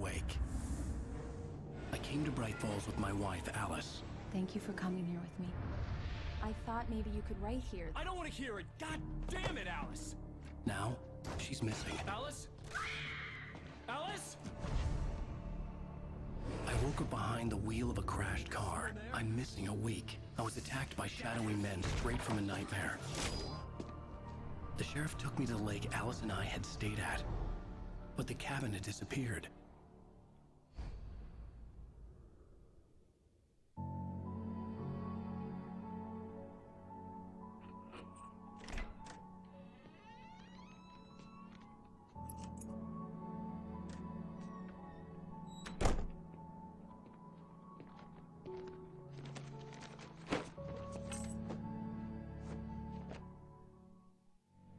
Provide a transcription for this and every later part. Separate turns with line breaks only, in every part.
Wake. I came to Bright Falls with my wife, Alice.
Thank you for coming here with me. I thought maybe you could write here.
I don't want to hear it! God damn it, Alice!
Now, she's missing.
Alice? Alice?
I woke up behind the wheel of a crashed car. I'm missing a week. I was attacked by shadowy men straight from a nightmare. The sheriff took me to the lake Alice and I had stayed at, but the cabin had disappeared.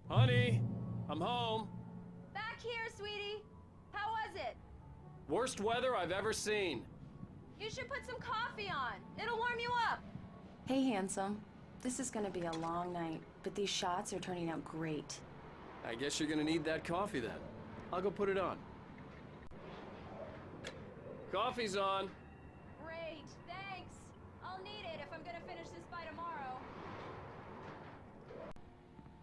Honey, I'm home.
Back here, sweetie. How was it?
Worst weather I've ever seen.
You should put some coffee on. It'll warm you up.
Hey, handsome. This is gonna be a long night, but these shots are turning out great.
I guess you're gonna need that coffee then. I'll go put it on. Coffee's on.
Great, thanks. I'll need it if I'm gonna finish this by tomorrow.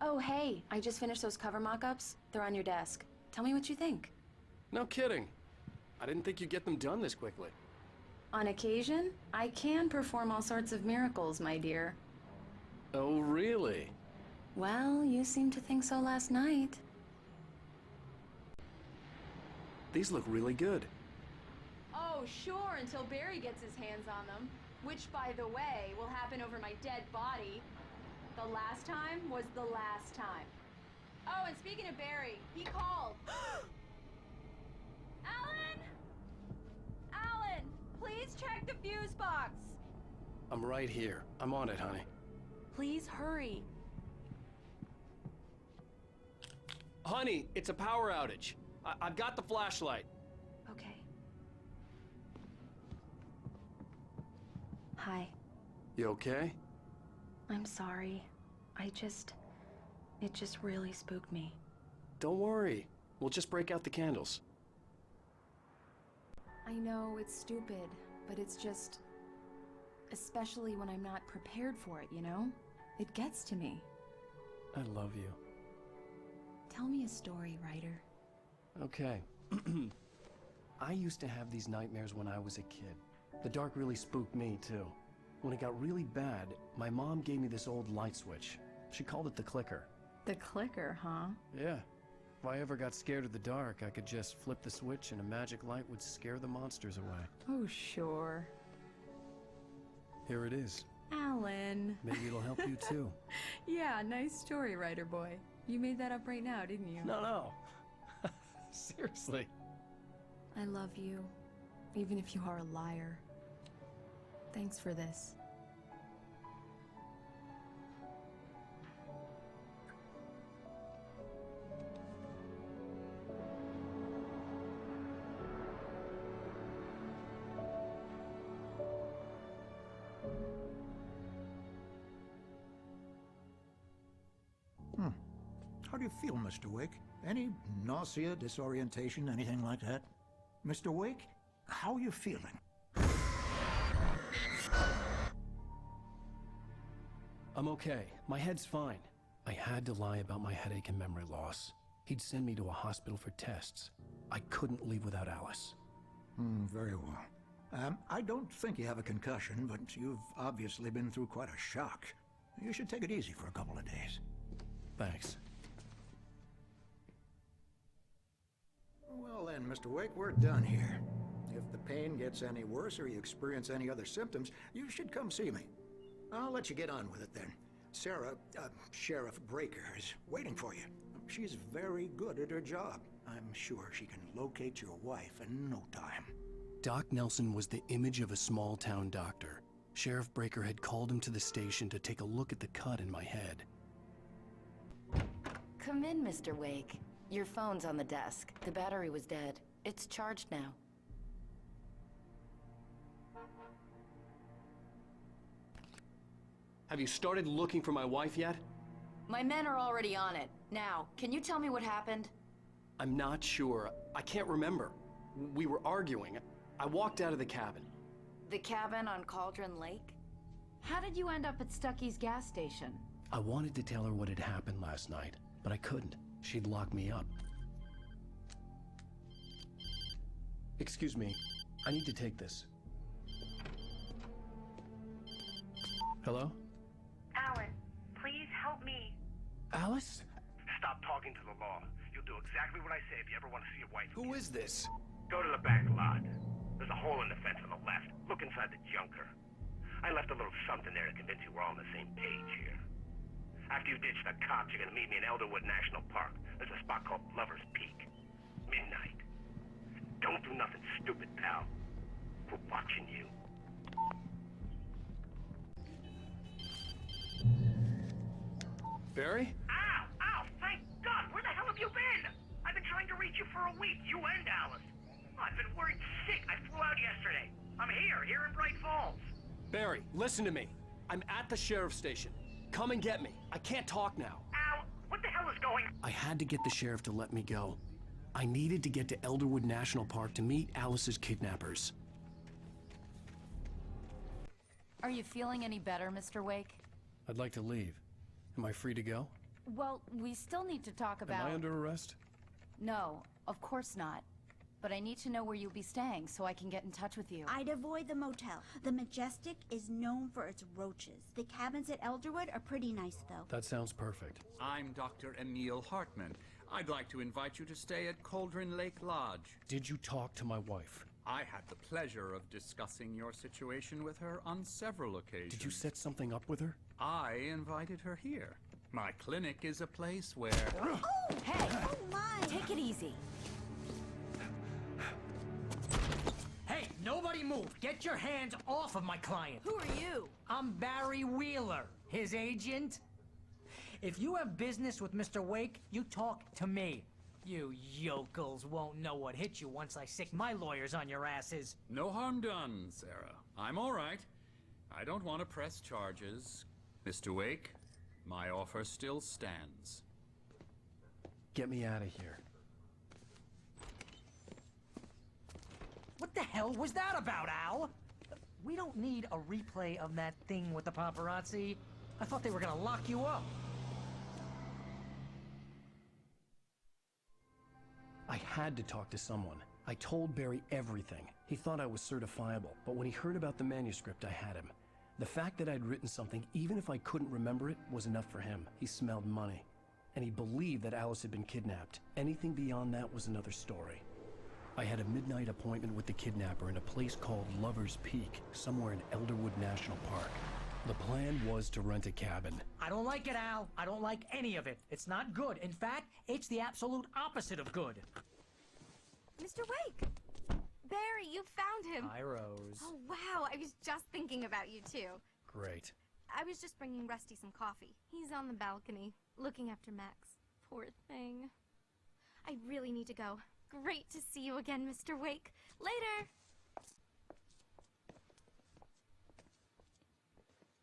Oh, hey, I just finished those cover mock-ups. They're on your desk. Tell me what you think.
No kidding. I didn't think you'd get them done this quickly.
On occasion, I can perform all sorts of miracles, my dear.
Oh, really?
Well, you seemed to think so last night.
These look really good.
Oh, sure, until Barry gets his hands on them. Which, by the way, will happen over my dead body. The last time was the last time. Oh, and speaking of Barry, he called. Alan! Alan, please check the fuse box.
I'm right here. I'm on it, honey.
Please hurry.
Honey, it's a power outage. I've got the flashlight.
Okay. Hi.
You okay?
I'm sorry. It just really spooked me.
Don't worry. We'll just break out the candles.
I know it's stupid, but it's just... especially when I'm not prepared for it, you know? It gets to me.
I love you.
Tell me a story, writer.
Okay. I used to have these nightmares when I was a kid. The dark really spooked me, too. When it got really bad, my mom gave me this old light switch. She called it the clicker.
The clicker, huh?
Yeah. If I ever got scared of the dark, I could just flip the switch and a magic light would scare the monsters away.
Oh, sure.
Here it is.
Alan.
Maybe it'll help you, too.
Yeah, nice story, writer boy. You made that up right now, didn't you?
No. Seriously.
I love you, even if you are a liar. Thanks for this.
How do you feel, Mr. Wake? Any nausea, disorientation, anything like that? Mr. Wake, how are you feeling?
I'm okay. My head's fine. I had to lie about my headache and memory loss. He'd send me to a hospital for tests. I couldn't leave without Alice.
Very well. I don't think you have a concussion, but you've obviously been through quite a shock. You should take it easy for a couple of days.
Thanks.
Well then, Mr. Wake, we're done here. If the pain gets any worse or you experience any other symptoms, you should come see me. I'll let you get on with it then. Sarah, Sheriff Breaker, is waiting for you. She's very good at her job. I'm sure she can locate your wife in no time.
Doc Nelson was the image of a small-town doctor. Sheriff Breaker had called him to the station to take a look at the cut in my head.
Come in, Mr. Wake. Your phone's on the desk. The battery was dead. It's charged now.
Have you started looking for my wife yet?
My men are already on it. Now, can you tell me what happened?
I'm not sure. I can't remember. We were arguing. I walked out of the cabin.
The cabin on Cauldron Lake?
How did you end up at Stucky's gas station?
I wanted to tell her what had happened last night, but I couldn't. She'd lock me up. Excuse me. I need to take this. Hello?
Alan, please help me.
Alice?
Stop talking to the law. You'll do exactly what I say if you ever want to see your wife.
Who is this?
Go to the back lot. There's a hole in the fence on the left. Look inside the junker. I left a little something there to convince you we're all on the same page here. After you ditch the cops, you're gonna meet me in Elderwood National Park. There's a spot called Lover's Peak. Midnight. Don't do nothing stupid, pal. We're watching you.
Barry?
Ow! Ow! Thank God! Where the hell have you been? I've been trying to reach you for a week. You and Alice. I've been worried sick. I flew out yesterday. I'm here in Bright Falls.
Barry, listen to me. I'm at the sheriff's station. Come and get me. I can't talk now.
Ow! What the hell is going on?
I had to get the sheriff to let me go. I needed to get to Elderwood National Park to meet Alice's kidnappers.
Are you feeling any better, Mr. Wake?
I'd like to leave. Am I free to go?
Well, we still need to talk about...
Am I under arrest?
No, of course not. But I need to know where you'll be staying so I can get in touch with you.
I'd avoid the motel. The Majestic is known for its roaches. The cabins at Elderwood are pretty nice, though.
That sounds perfect.
I'm Dr. Emil Hartman. I'd like to invite you to stay at Cauldron Lake Lodge.
Did you talk to my wife?
I had the pleasure of discussing your situation with her on several occasions.
Did you set something up with her?
I invited her here. My clinic is a place where...
Oh!
Hey!
Oh, my!
Take it easy.
Hey, nobody move! Get your hands off of my client!
Who are you?
I'm Barry Wheeler, his agent. If you have business with Mr. Wake, you talk to me. You yokels won't know what hit you once I sick my lawyers on your asses.
No harm done, Sarah. I'm all right. I don't want to press charges. Mr. Wake, my offer still stands.
Get me out of here.
What the hell was that about, Al? We don't need a replay of that thing with the paparazzi. I thought they were gonna lock you up.
I had to talk to someone. I told Barry everything. He thought I was certifiable, but when he heard about the manuscript, I had him. The fact that I'd written something, even if I couldn't remember it, was enough for him. He smelled money. And he believed that Alice had been kidnapped. Anything beyond that was another story. I had a midnight appointment with the kidnapper in a place called Lover's Peak, somewhere in Elderwood National Park. The plan was to rent a cabin.
I don't like it, Al. I don't like any of it. It's not good. In fact, it's the absolute opposite of good.
Mr. Wake! Barry, you found him!
Hi, Rose.
Oh, wow, I was just thinking about you, too.
Great.
I was just bringing Rusty some coffee. He's on the balcony, looking after Max. Poor thing. I really need to go. Great to see you again, Mr. Wake. Later!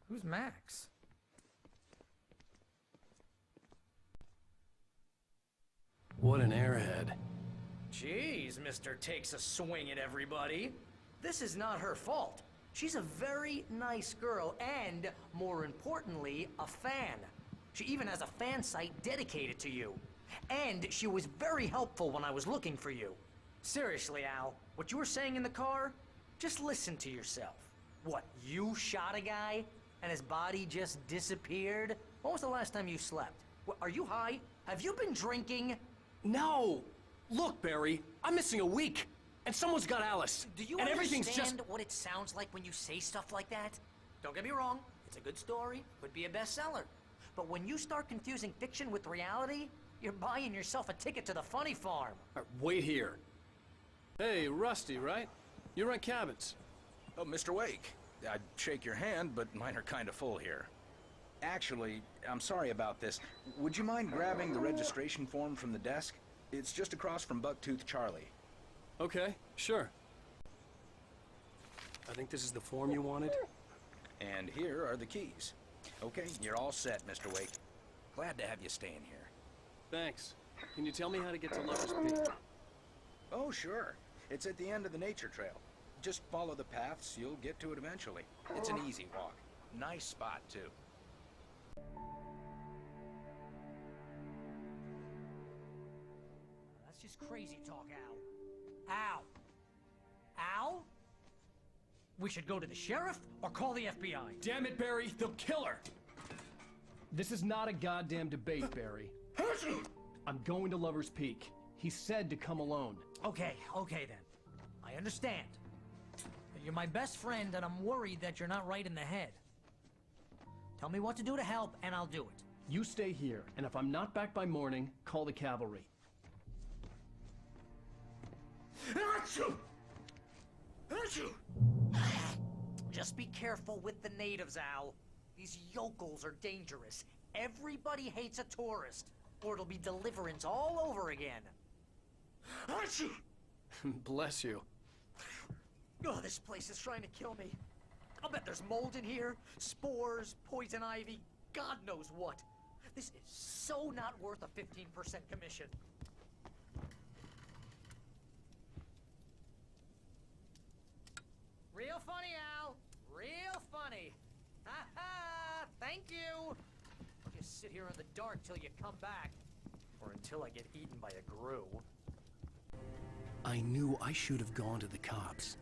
Who's Max?
What an airhead.
Jeez, Mr. Takes a swing at everybody. This is not her fault. She's a very nice girl and, more importantly, a fan. She even has a fan site dedicated to you. And she was very helpful when I was looking for you. Seriously, Al, what you were saying in the car? Just listen to yourself. What, you shot a guy and his body just disappeared? When was the last time you slept? What, are you high? Have you been drinking?
No! Look, Barry, I'm missing a week. And someone's got Alice.
Do you
and everything's
understand
just...
what it sounds like when you say stuff like that? Don't get me wrong, it's a good story, could be a bestseller. But when you start confusing fiction with reality, you're buying yourself a ticket to the funny farm.
Wait here. Hey, Rusty, right? You rent cabins.
Oh, Mr. Wake. I'd shake your hand, but mine are kind of full here. Actually, I'm sorry about this. Would you mind grabbing the registration form from the desk? It's just across from Bucktooth Charlie.
Okay, sure. I think this is the form you wanted.
And here are the keys. Okay, you're all set, Mr. Wake. Glad to have you staying here.
Thanks. Can you tell me how to get to Lover's Peak?
Oh, sure. It's at the end of the nature trail. Just follow the paths, you'll get to it eventually. It's an easy walk. Nice spot, too.
That's just crazy talk, Al. Al! Al? We should go to the sheriff or call the FBI?
Damn it, Barry, they'll kill her! This is not a goddamn debate, Barry. I'm going to Lover's Peak. He said to come alone.
Okay then. I understand. You're my best friend, and I'm worried that you're not right in the head. Tell me what to do to help, and I'll do it.
You stay here, and if I'm not back by morning, call the cavalry.
Achoo! Achoo! Just be careful with the natives, Al. These yokels are dangerous. Everybody hates a tourist, or it'll be deliverance all over again. Achoo!
Bless you.
Oh, this place is trying to kill me. I'll bet there's mold in here, spores, poison ivy, God knows what. This is so not worth a 15% commission. Real funny, Al. Real funny. Ha ha! Thank you. I'll just sit here in the dark till you come back. Or until I get eaten by a grue.
I knew I should have gone to the cops.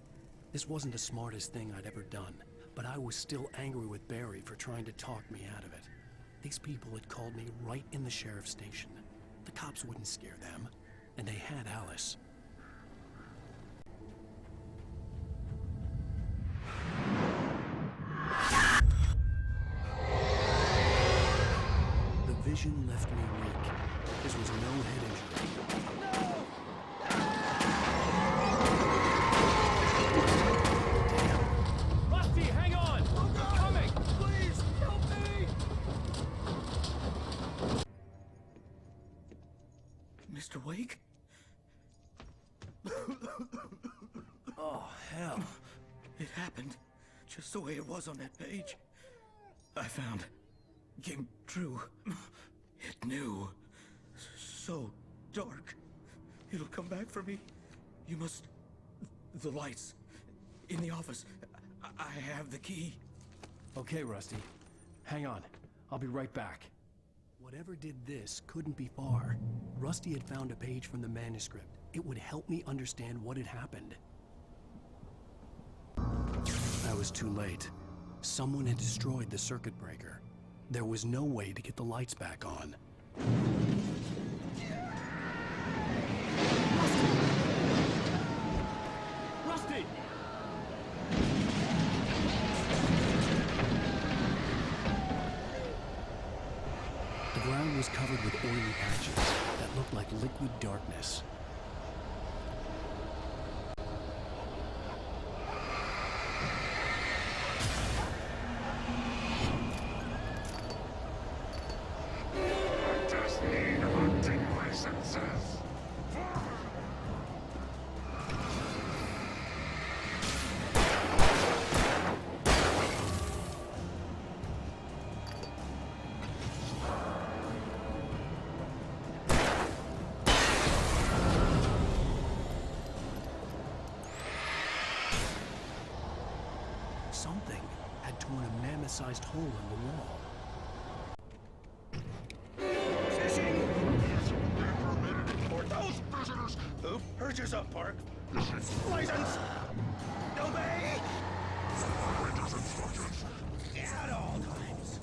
This wasn't the smartest thing I'd ever done, but I was still angry with Barry for trying to talk me out of it. These people had called me right in the sheriff's station. The cops wouldn't scare them, and they had Alice. The vision left me weak. This was no head injury.
Rusty, hang on! I'm coming! Please, help me!
Mr. Wake?
Oh, hell.
It happened just the way it was on that page. I found. Came true. It knew. So dark. It'll come back for me. You must... The lights. In the office. I have the key.
Okay, Rusty. Hang on. I'll be right back.
Whatever did this couldn't be far. Rusty had found a page from the manuscript. It would help me understand what had happened. I was too late. Someone had destroyed the circuit breaker. There was no way to get the lights back on.
Rusty!
The ground was covered with oily patches that looked like liquid darkness.
I just need hunting licenses.
Something had torn a mammoth-sized hole in the wall.
For those prisoners who purchase a park license, obey at all times.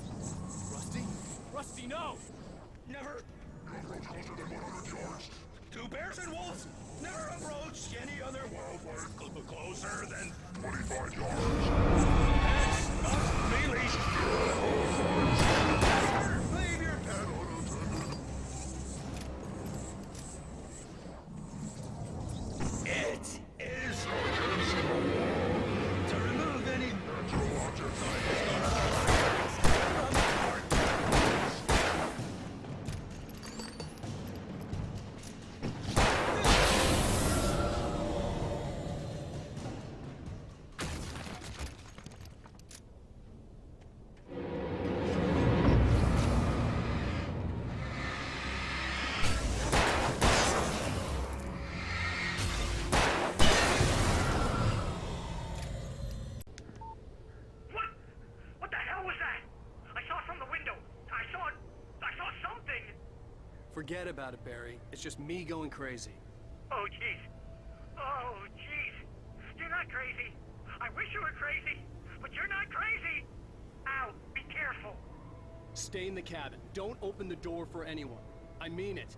Rusty? Rusty, no!
Never two bears and wolves never approach any other wildlife closer than 25 yards. Pets must be leashed. Never leave your pet unattended. It is against the law to remove any natural objects from the park.
Forget about it, Barry. It's just me going crazy.
Oh, jeez. Oh, jeez. You're not crazy. I wish you were crazy, but you're not crazy. Ow, be careful.
Stay in the cabin. Don't open the door for anyone. I mean it.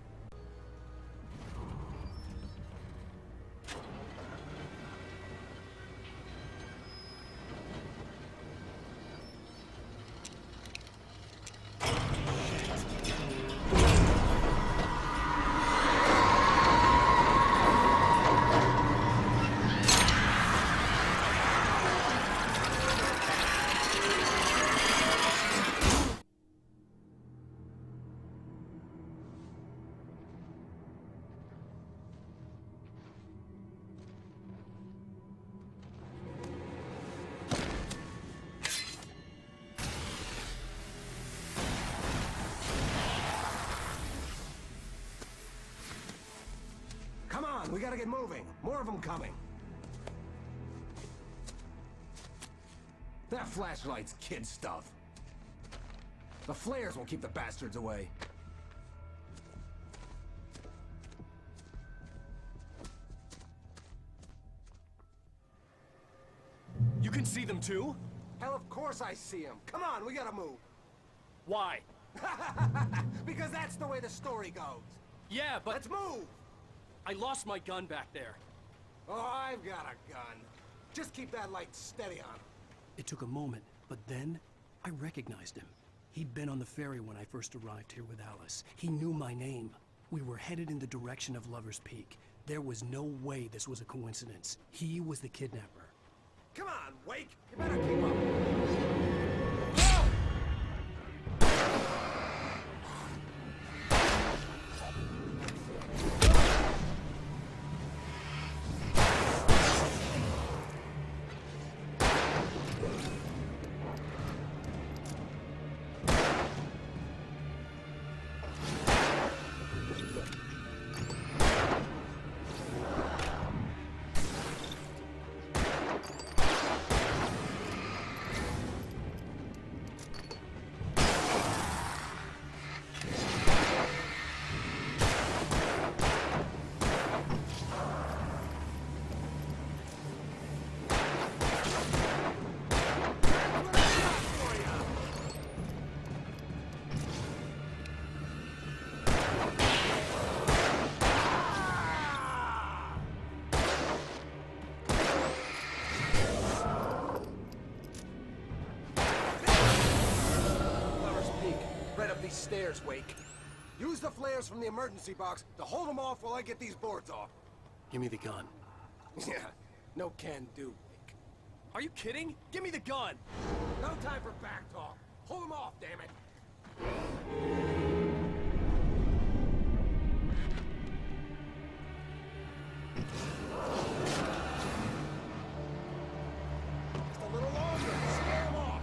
Come on, we gotta get moving. More of them coming. That flashlight's kid stuff. The flares won't keep the bastards away.
You can see them too?
Hell, of course I see them. Come on, we gotta move.
Why?
Because that's the way the story goes.
Yeah, but...
Let's move!
I lost my gun back there.
Oh, I've got a gun. Just keep that light steady on him.
It took a moment, but then I recognized him. He'd been on the ferry when I first arrived here with Alice. He knew my name. We were headed in the direction of Lover's Peak. There was no way this was a coincidence. He was the kidnapper.
Come on, Wake! You better keep up. These stairs, Wake. Use the flares from the emergency box to hold them off while I get these boards off.
Give me the gun.
Yeah, no can do, Wake.
Are you kidding? Give me the gun!
No time for back talk. Hold them off, damn it. Just a little longer. Scare them off.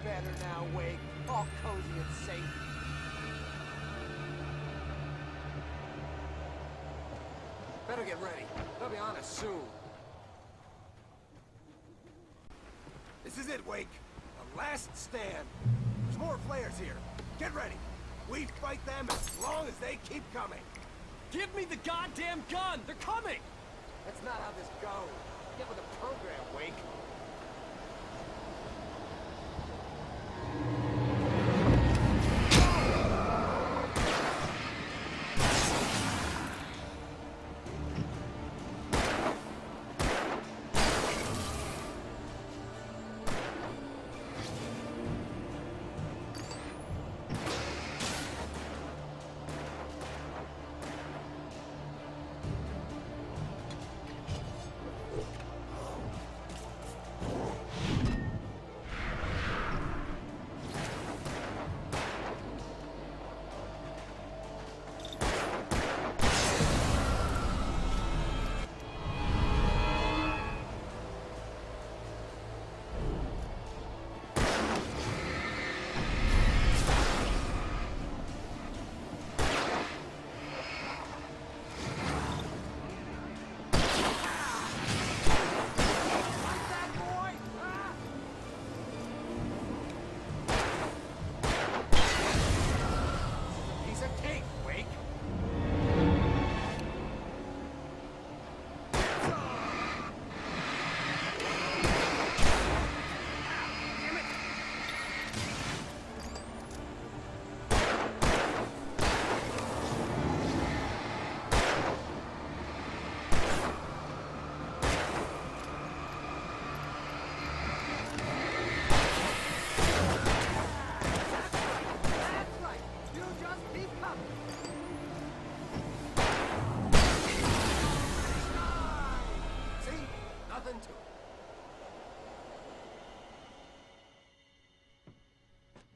Better now, Wake. All cozy and safe. Better get ready. They'll be on us soon. This is it, Wake. The last stand. There's more flares here. Get ready. We fight them as long as they keep coming.
Give me the goddamn gun! They're coming!
That's not how this goes. Get with the program, Wake.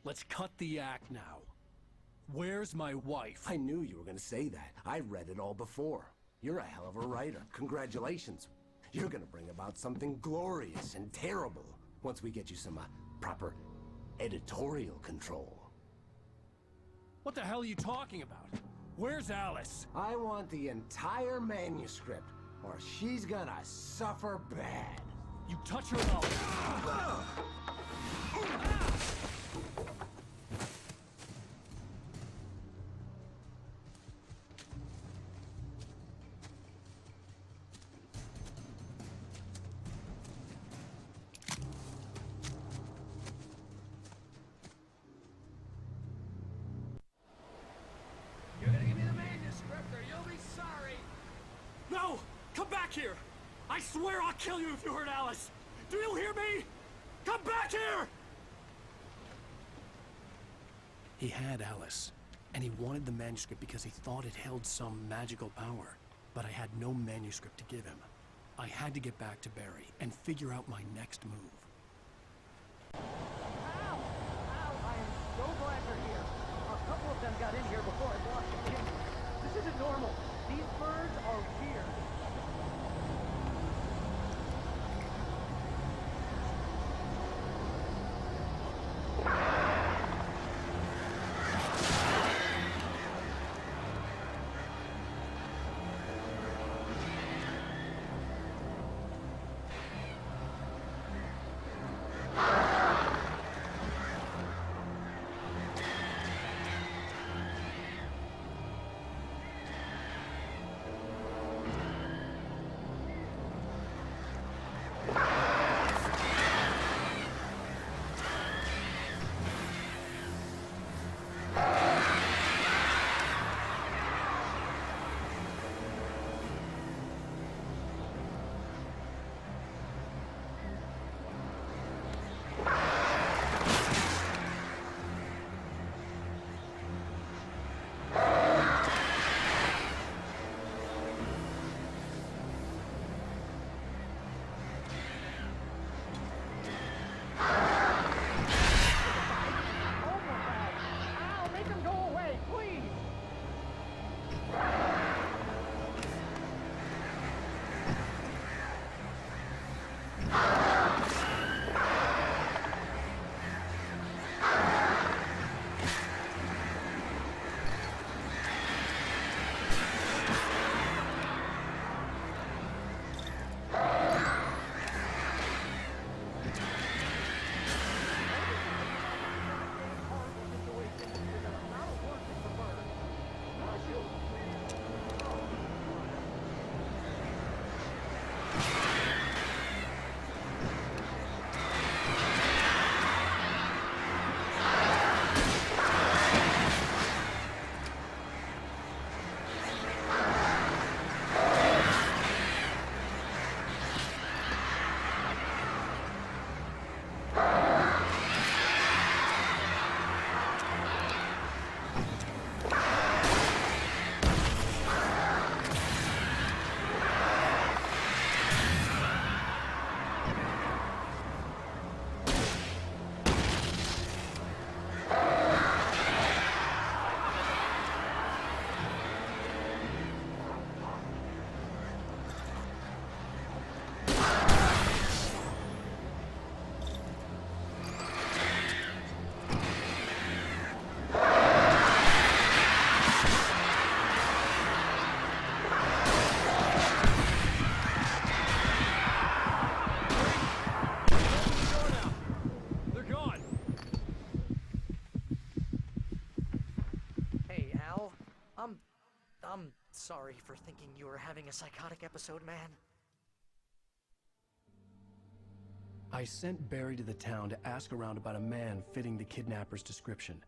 Let's cut the act now. Where's my wife?
I knew you were gonna say that. I read it all before. You're a hell of a writer. Congratulations. You're gonna bring about something glorious and terrible once we get you some proper editorial control.
What the hell are you talking about? Where's Alice?
I want the entire manuscript, or she's gonna suffer bad.
You touch her and I'll...
You're gonna give me the manuscript or you'll be sorry.
No! Come back here! I swear I'll kill you if you hurt Alice! Do you hear me? Come back here!
He had Alice, and he wanted the manuscript because he thought it held some magical power. But I had no manuscript to give him. I had to get back to Barry and figure out my next move.
Ow! Ow! I am so glad you're here. A couple of them got in here before I blocked the gate. This isn't normal. These birds are weird. I'm sorry for thinking you were having a psychotic episode, man.
I sent Barry to the town to ask around about a man fitting the kidnapper's description.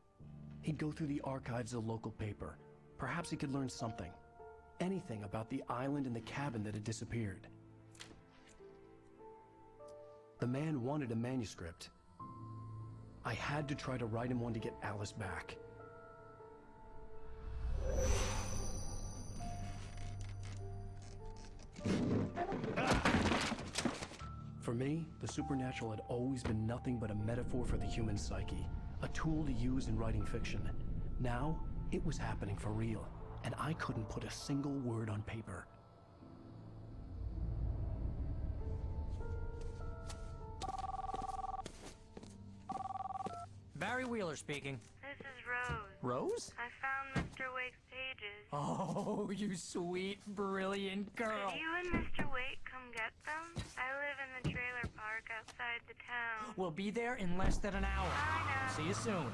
He'd go through the archives of the local paper. Perhaps he could learn something. Anything about the island and the cabin that had disappeared. The man wanted a manuscript. I had to try to write him one to get Alice back. For me, the supernatural had always been nothing but a metaphor for the human psyche. a tool to use in writing fiction. Now, it was happening for real, and I couldn't put a single word on paper.
Barry Wheeler speaking.
This is Rose.
Rose?
I found Mr. Wake's pages.
Oh, you sweet, brilliant girl.
Could you and Mr. Wake come get them? I live in the trailer park outside the town.
We'll be there in less than an hour.
I know.
See you soon.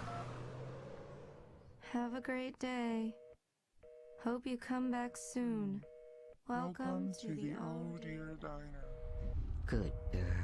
Have a great day. Hope you come back soon. Welcome to the old
dear diner.
Good girl.